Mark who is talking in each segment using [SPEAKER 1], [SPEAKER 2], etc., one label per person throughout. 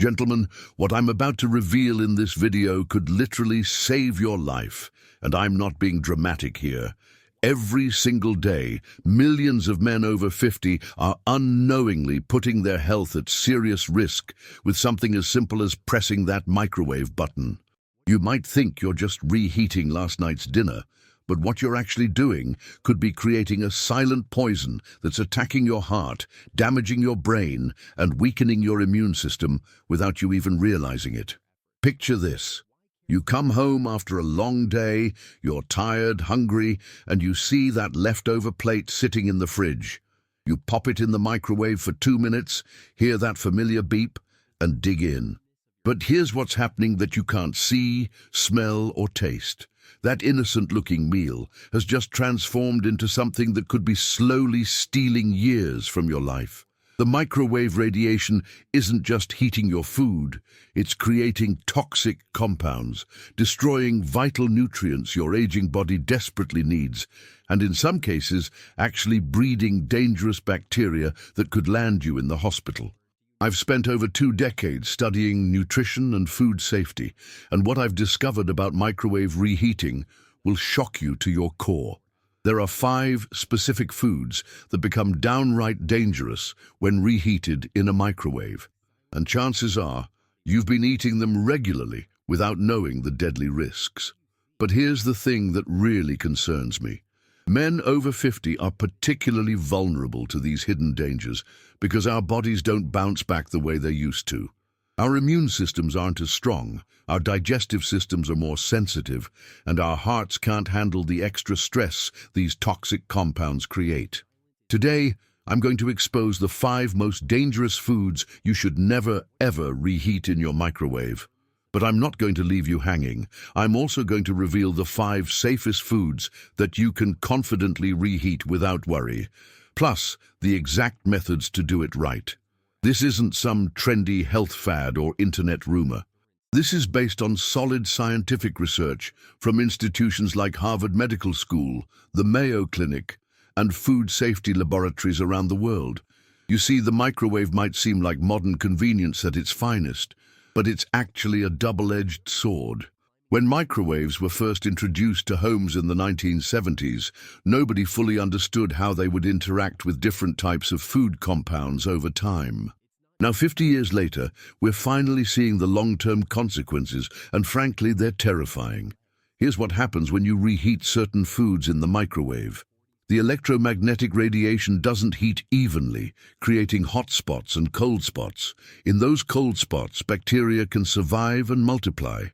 [SPEAKER 1] Gentlemen, what I'm about to reveal in this video could literally save your life, and I'm not being dramatic here. Every single day, millions of men over 50 are unknowingly putting their health at serious risk with something as simple as pressing that microwave button. You might think you're just reheating last night's dinner, but what you're actually doing could be creating a silent poison that's attacking your heart, damaging your brain, and weakening your immune system without you even realizing it. Picture this. You come home after a long day, you're tired, hungry, and you see that leftover plate sitting in the fridge. You pop it in the microwave for 2 minutes, hear that familiar beep, and dig in. But here's what's happening that you can't see, smell, or taste. That innocent-looking meal has just transformed into something that could be slowly stealing years from your life. The microwave radiation isn't just heating your food, it's creating toxic compounds, destroying vital nutrients your aging body desperately needs, and in some cases, actually breeding dangerous bacteria that could land you in the hospital. I've spent over 2 decades studying nutrition and food safety, and what I've discovered about microwave reheating will shock you to your core. There are 5 specific foods that become downright dangerous when reheated in a microwave, and chances are you've been eating them regularly without knowing the deadly risks. But here's the thing that really concerns me. Men over 50 are particularly vulnerable to these hidden dangers because our bodies don't bounce back the way they used to. Our immune systems aren't as strong, our digestive systems are more sensitive, and our hearts can't handle the extra stress these toxic compounds create. Today, I'm going to expose the 5 most dangerous foods you should never, ever reheat in your microwave. But I'm not going to leave you hanging. I'm also going to reveal the 5 safest foods that you can confidently reheat without worry, plus the exact methods to do it right. This isn't some trendy health fad or internet rumor. This is based on solid scientific research from institutions like Harvard Medical School, the Mayo Clinic, and food safety laboratories around the world. You see, the microwave might seem like modern convenience at its finest, but it's actually a double-edged sword. When microwaves were first introduced to homes in the 1970s, nobody fully understood how they would interact with different types of food compounds over time. Now, 50 years later, we're finally seeing the long-term consequences, and frankly, they're terrifying. Here's what happens when you reheat certain foods in the microwave. The electromagnetic radiation doesn't heat evenly, creating hot spots and cold spots. In those cold spots, bacteria can survive and multiply.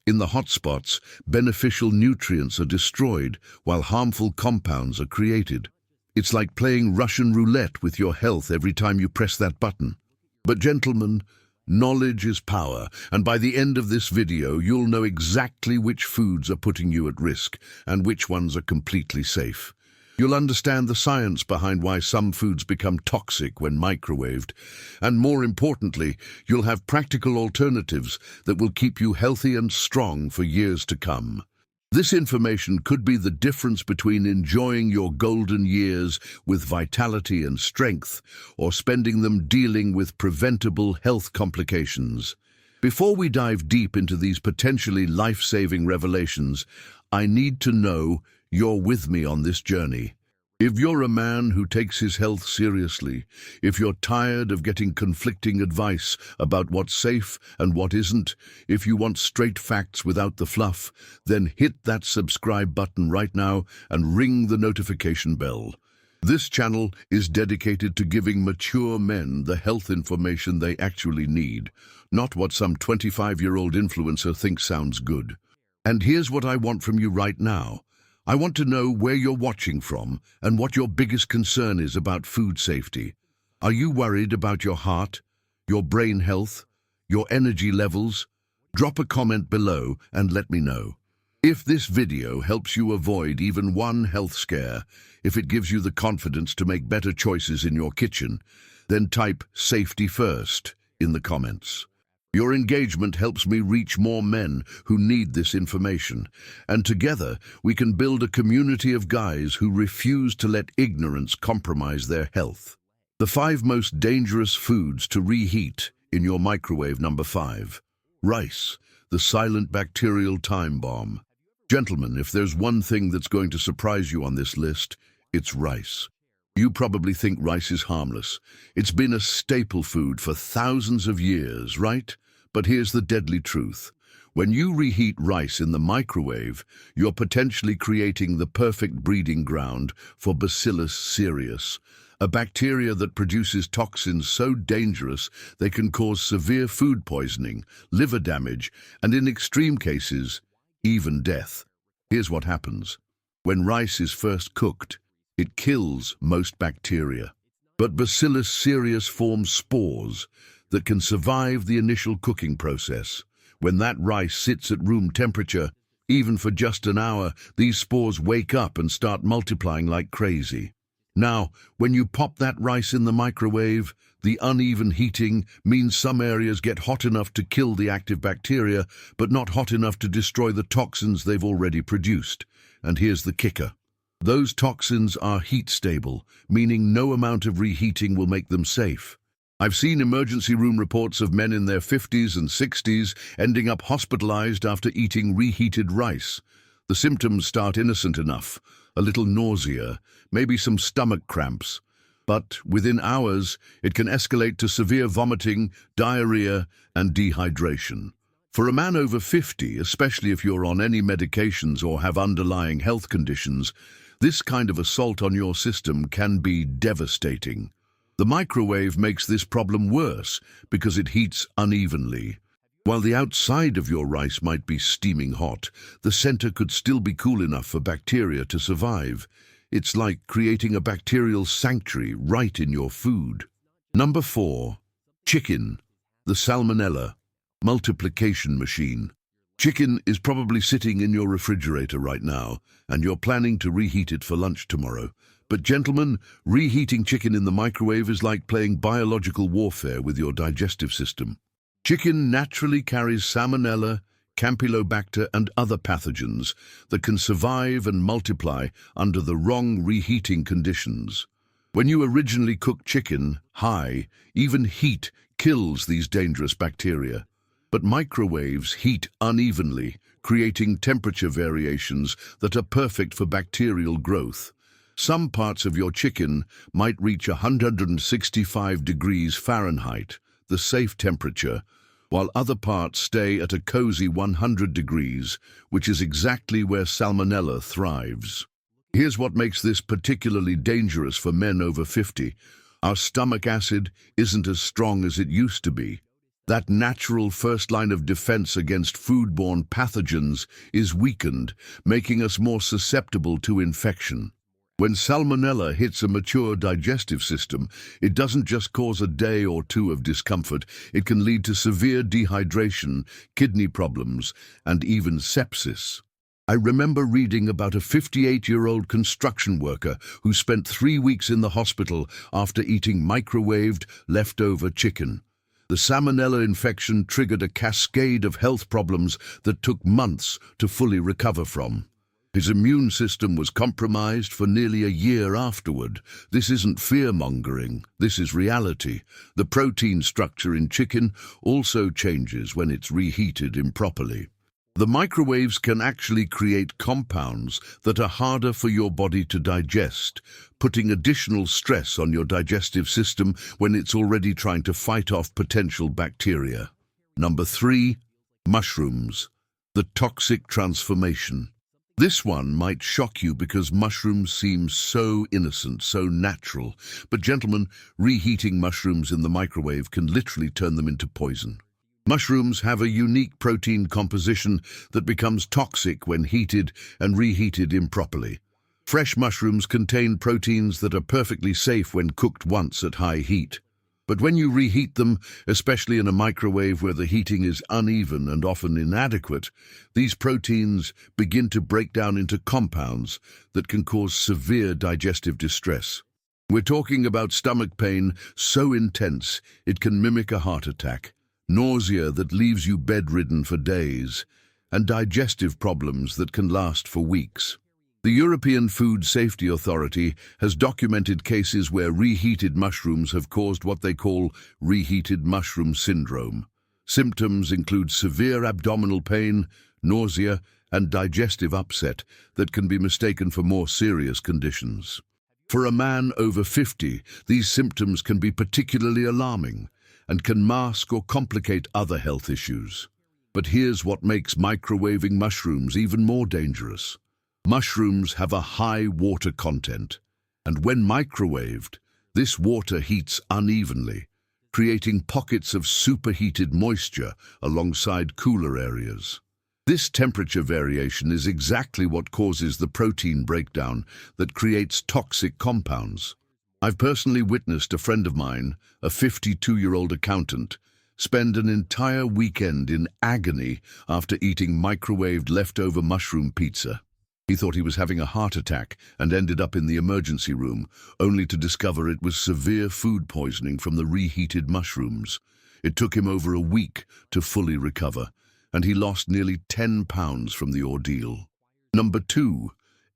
[SPEAKER 1] In the hot spots, beneficial nutrients are destroyed while harmful compounds are created. It's like playing Russian roulette with your health every time you press that button. But gentlemen, knowledge is power, and by the end of this video, you'll know exactly which foods are putting you at risk and which ones are completely safe. You'll understand the science behind why some foods become toxic when microwaved, and more importantly, you'll have practical alternatives that will keep you healthy and strong for years to come. This information could be the difference between enjoying your golden years with vitality and strength or spending them dealing with preventable health complications. Before we dive deep into these potentially life-saving revelations, I need to know you're with me on this journey. If you're a man who takes his health seriously, if you're tired of getting conflicting advice about what's safe and what isn't, if you want straight facts without the fluff, then hit that subscribe button right now and ring the notification bell. This channel is dedicated to giving mature men the health information they actually need, not what some 25-year-old influencer thinks sounds good. And here's what I want from you right now. I want to know where you're watching from and what your biggest concern is about food safety. Are you worried about your heart, your brain health, your energy levels? Drop a comment below and let me know. If this video helps you avoid even one health scare, if it gives you the confidence to make better choices in your kitchen, then type "safety first" in the comments. Your engagement helps me reach more men who need this information, and together we can build a community of guys who refuse to let ignorance compromise their health. The 5 most dangerous foods to reheat In your microwave, number 5. Rice, the silent bacterial time bomb. Gentlemen, if there's one thing that's going to surprise you on this list, it's rice. You probably think rice is harmless. It's been a staple food for thousands of years, right? But here's the deadly truth. When you reheat rice in the microwave, you're potentially creating the perfect breeding ground for Bacillus cereus, a bacteria that produces toxins so dangerous they can cause severe food poisoning, liver damage, and in extreme cases, even death. Here's what happens. When rice is first cooked, it kills most bacteria. But Bacillus cereus forms spores that can survive the initial cooking process. When that rice sits at room temperature, even for just an hour, these spores wake up and start multiplying like crazy. Now, when you pop that rice in the microwave, the uneven heating means some areas get hot enough to kill the active bacteria, but not hot enough to destroy the toxins they've already produced. And here's the kicker. Those toxins are heat-stable, meaning no amount of reheating will make them safe. I've seen emergency room reports of men in their 50s and 60s ending up hospitalized after eating reheated rice. The symptoms start innocent enough, a little nausea, maybe some stomach cramps. But within hours, it can escalate to severe vomiting, diarrhea, and dehydration. For a man over 50, especially if you're on any medications or have underlying health conditions, this kind of assault on your system can be devastating. The microwave makes this problem worse because it heats unevenly. While the outside of your rice might be steaming hot, the center could still be cool enough for bacteria to survive. It's like creating a bacterial sanctuary right in your food. Number 4. Chicken, the salmonella multiplication machine. Chicken is probably sitting in your refrigerator right now, and you're planning to reheat it for lunch tomorrow. But gentlemen, reheating chicken in the microwave is like playing biological warfare with your digestive system. Chicken naturally carries salmonella, campylobacter, and other pathogens that can survive and multiply under the wrong reheating conditions. When you originally cook chicken, even heat kills these dangerous bacteria. But microwaves heat unevenly, creating temperature variations that are perfect for bacterial growth. Some parts of your chicken might reach 165 degrees Fahrenheit, the safe temperature, while other parts stay at a cozy 100 degrees, which is exactly where salmonella thrives. Here's what makes this particularly dangerous for men over 50. Our stomach acid isn't as strong as it used to be. That natural first line of defense against foodborne pathogens is weakened, making us more susceptible to infection. When salmonella hits a mature digestive system, it doesn't just cause a day or two of discomfort, it can lead to severe dehydration, kidney problems, and even sepsis. I remember reading about a 58-year-old construction worker who spent 3 weeks in the hospital after eating microwaved, leftover chicken. The salmonella infection triggered a cascade of health problems that took months to fully recover from. His immune system was compromised for nearly a year afterward. This isn't fear-mongering, this is reality. The protein structure in chicken also changes when it's reheated improperly. The microwaves can actually create compounds that are harder for your body to digest, putting additional stress on your digestive system when it's already trying to fight off potential bacteria. Number 3. Mushrooms, the toxic transformation. This one might shock you because mushrooms seem so innocent, so natural. But gentlemen, reheating mushrooms in the microwave can literally turn them into poison. Mushrooms have a unique protein composition that becomes toxic when heated and reheated improperly. Fresh mushrooms contain proteins that are perfectly safe when cooked once at high heat. But when you reheat them, especially in a microwave where the heating is uneven and often inadequate, these proteins begin to break down into compounds that can cause severe digestive distress. We're talking about stomach pain so intense it can mimic a heart attack, nausea that leaves you bedridden for days, and digestive problems that can last for weeks. The European Food Safety Authority has documented cases where reheated mushrooms have caused what they call reheated mushroom syndrome. Symptoms include severe abdominal pain, nausea, and digestive upset that can be mistaken for more serious conditions. For a man over 50, these symptoms can be particularly alarming and can mask or complicate other health issues. But here's what makes microwaving mushrooms even more dangerous. Mushrooms have a high water content, and when microwaved, this water heats unevenly, creating pockets of superheated moisture alongside cooler areas. This temperature variation is exactly what causes the protein breakdown that creates toxic compounds. I've personally witnessed a friend of mine, a 52-year-old accountant, spend an entire weekend in agony after eating microwaved leftover mushroom pizza. He thought he was having a heart attack and ended up in the emergency room, only to discover it was severe food poisoning from the reheated mushrooms. It took him over a week to fully recover, and he lost nearly 10 pounds from the ordeal. Number 2.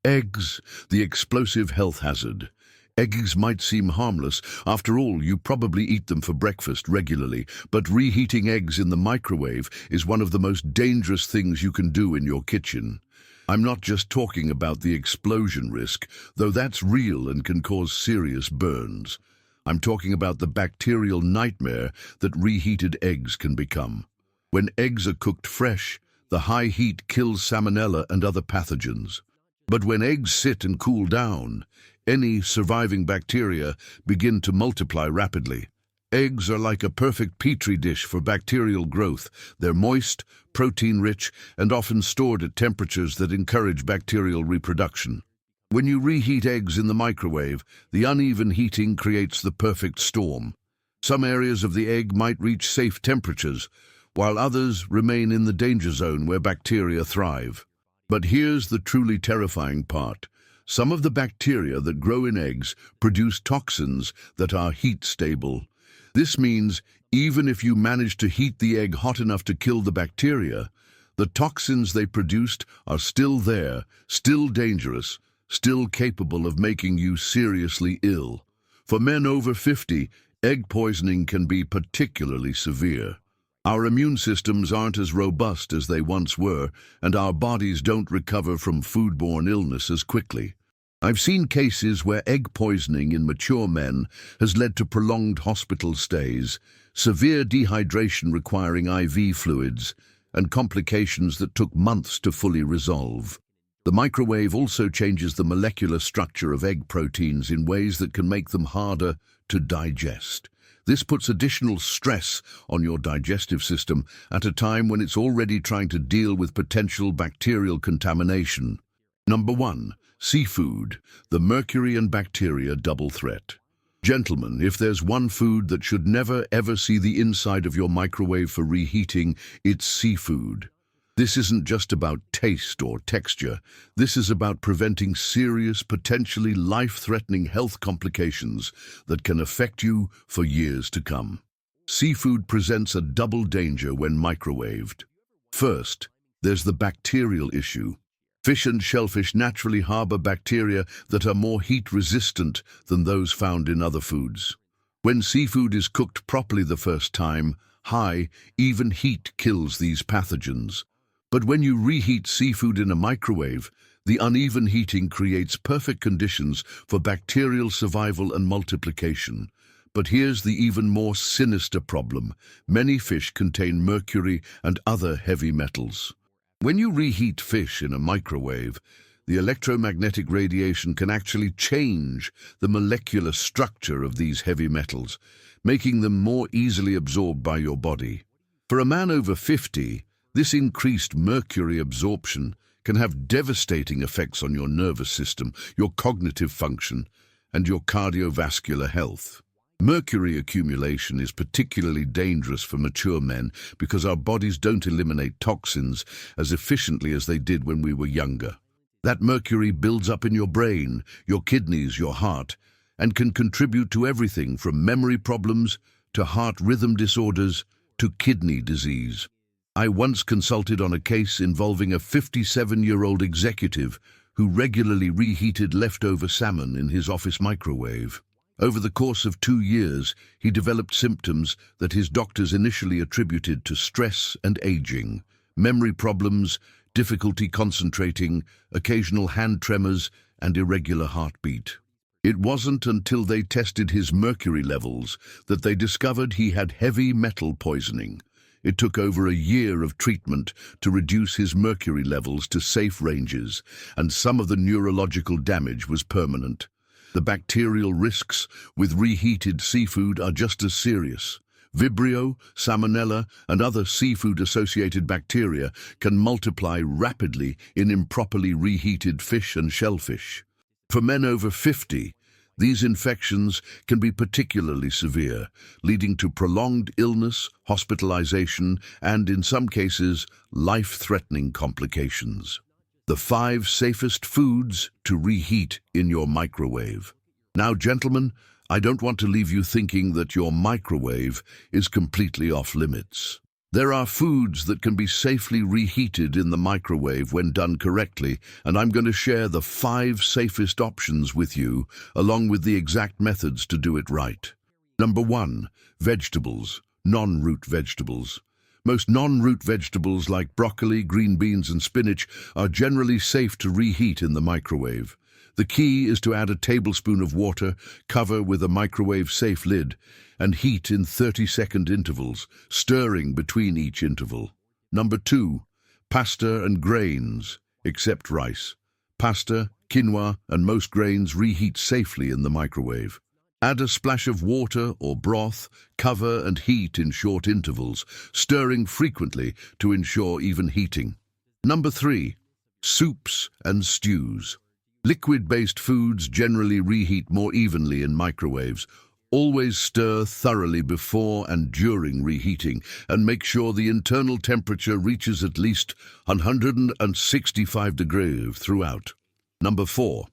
[SPEAKER 1] Eggs, the explosive health hazard. Eggs might seem harmless. After all, you probably eat them for breakfast regularly, but reheating eggs in the microwave is one of the most dangerous things you can do in your kitchen. I'm not just talking about the explosion risk, though that's real and can cause serious burns. I'm talking about the bacterial nightmare that reheated eggs can become. When eggs are cooked fresh, the high heat kills salmonella and other pathogens. But when eggs sit and cool down, any surviving bacteria begin to multiply rapidly. Eggs are like a perfect petri dish for bacterial growth. They're moist, protein-rich, and often stored at temperatures that encourage bacterial reproduction. When you reheat eggs in the microwave, the uneven heating creates the perfect storm. Some areas of the egg might reach safe temperatures, while others remain in the danger zone where bacteria thrive. But here's the truly terrifying part. Some of the bacteria that grow in eggs produce toxins that are heat-stable. This means even if you manage to heat the egg hot enough to kill the bacteria, the toxins they produced are still there, still dangerous, still capable of making you seriously ill. For men over 50, egg poisoning can be particularly severe. Our immune systems aren't as robust as they once were, and our bodies don't recover from foodborne illness as quickly. I've seen cases where egg poisoning in mature men has led to prolonged hospital stays, severe dehydration requiring IV fluids, and complications that took months to fully resolve. The microwave also changes the molecular structure of egg proteins in ways that can make them harder to digest. This puts additional stress on your digestive system at a time when it's already trying to deal with potential bacterial contamination. Number 1. Seafood, the mercury and bacteria double threat. Gentlemen, if there's one food that should never ever see the inside of your microwave for reheating, it's seafood. This isn't just about taste or texture. This is about preventing serious, potentially life-threatening health complications that can affect you for years to come. Seafood presents a double danger when microwaved. First, there's the bacterial issue. Fish and shellfish naturally harbor bacteria that are more heat-resistant than those found in other foods. When seafood is cooked properly the first time, high, even heat kills these pathogens. But when you reheat seafood in a microwave, the uneven heating creates perfect conditions for bacterial survival and multiplication. But here's the even more sinister problem. Many fish contain mercury and other heavy metals. When you reheat fish in a microwave, the electromagnetic radiation can actually change the molecular structure of these heavy metals, making them more easily absorbed by your body. For a man over 50, this increased mercury absorption can have devastating effects on your nervous system, your cognitive function, and your cardiovascular health. Mercury accumulation is particularly dangerous for mature men because our bodies don't eliminate toxins as efficiently as they did when we were younger. That mercury builds up in your brain, your kidneys, your heart, and can contribute to everything from memory problems to heart rhythm disorders to kidney disease. I once consulted on a case involving a 57-year-old executive who regularly reheated leftover salmon in his office microwave. Over the course of 2 years, he developed symptoms that his doctors initially attributed to stress and aging, memory problems, difficulty concentrating, occasional hand tremors, and irregular heartbeat. It wasn't until they tested his mercury levels that they discovered he had heavy metal poisoning. It took over a year of treatment to reduce his mercury levels to safe ranges, and some of the neurological damage was permanent. The bacterial risks with reheated seafood are just as serious. Vibrio, Salmonella, and other seafood-associated bacteria can multiply rapidly in improperly reheated fish and shellfish. For men over 50, these infections can be particularly severe, leading to prolonged illness, hospitalization, and, in some cases, life-threatening complications. The 5 safest foods to reheat in your microwave. Now, gentlemen, I don't want to leave you thinking that your microwave is completely off limits. There are foods that can be safely reheated in the microwave when done correctly, and I'm going to share the 5 safest options with you, along with the exact methods to do it right. Number 1. Vegetables, non-root vegetables. Most non-root vegetables like broccoli, green beans, and spinach are generally safe to reheat in the microwave. The key is to add a tablespoon of water, cover with a microwave-safe lid, and heat in 30-second intervals, stirring between each interval. Number 2. Pasta and grains, except rice. Pasta, quinoa, and most grains reheat safely in the microwave. Add a splash of water or broth, cover and heat in short intervals, stirring frequently to ensure even heating. Number 3. Soups and stews. Liquid-based foods generally reheat more evenly in microwaves. Always stir thoroughly before and during reheating, and make sure the internal temperature reaches at least 165 degrees throughout. Number 4.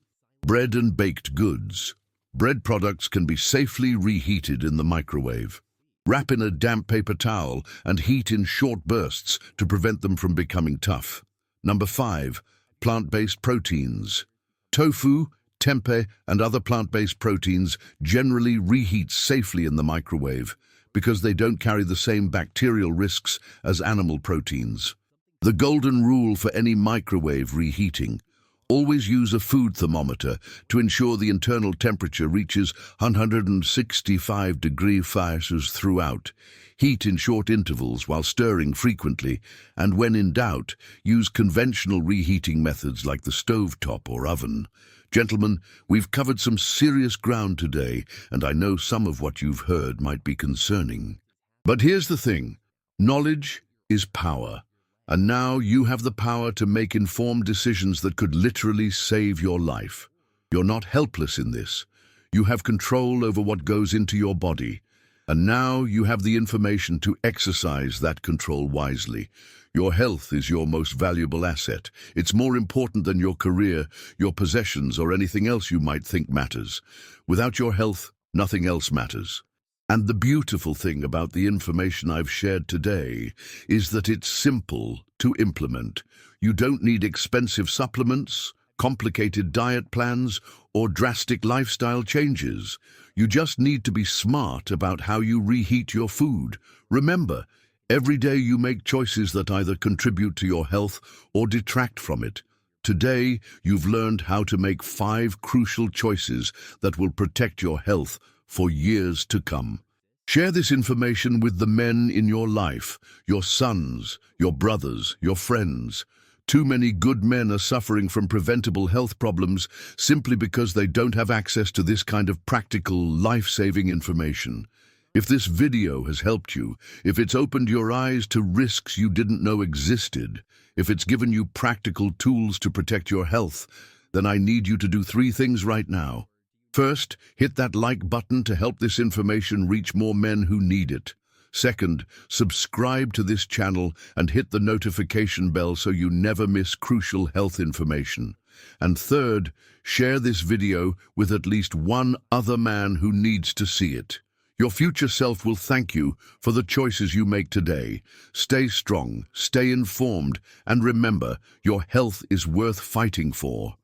[SPEAKER 1] Bread and baked goods. Bread products can be safely reheated in the microwave. Wrap in a damp paper towel and heat in short bursts to prevent them from becoming tough. Number 5. Plant-based proteins. Tofu, tempeh, and other plant-based proteins generally reheat safely in the microwave because they don't carry the same bacterial risks as animal proteins. The golden rule for any microwave reheating: always use a food thermometer to ensure the internal temperature reaches 165 degrees Celsius throughout. Heat in short intervals while stirring frequently, and when in doubt, use conventional reheating methods like the stovetop or oven. Gentlemen, we've covered some serious ground today, and I know some of what you've heard might be concerning. But here's the thing: knowledge is power. And now you have the power to make informed decisions that could literally save your life. You're not helpless in this. You have control over what goes into your body. And now you have the information to exercise that control wisely. Your health is your most valuable asset. It's more important than your career, your possessions, or anything else you might think matters. Without your health, nothing else matters. And the beautiful thing about the information I've shared today is that it's simple to implement. You don't need expensive supplements, complicated diet plans, or drastic lifestyle changes. You just need to be smart about how you reheat your food. Remember, every day you make choices that either contribute to your health or detract from it. Today, you've learned how to make 5 crucial choices that will protect your health for years to come. Share this information with the men in your life, your sons, your brothers, your friends. Too many good men are suffering from preventable health problems simply because they don't have access to this kind of practical, life-saving information. If this video has helped you, if it's opened your eyes to risks you didn't know existed, if it's given you practical tools to protect your health, then I need you to do 3 things right now. First, hit that like button to help this information reach more men who need it. Second, subscribe to this channel and hit the notification bell so you never miss crucial health information. And third, share this video with at least one other man who needs to see it. Your future self will thank you for the choices you make today. Stay strong, stay informed, and remember, your health is worth fighting for.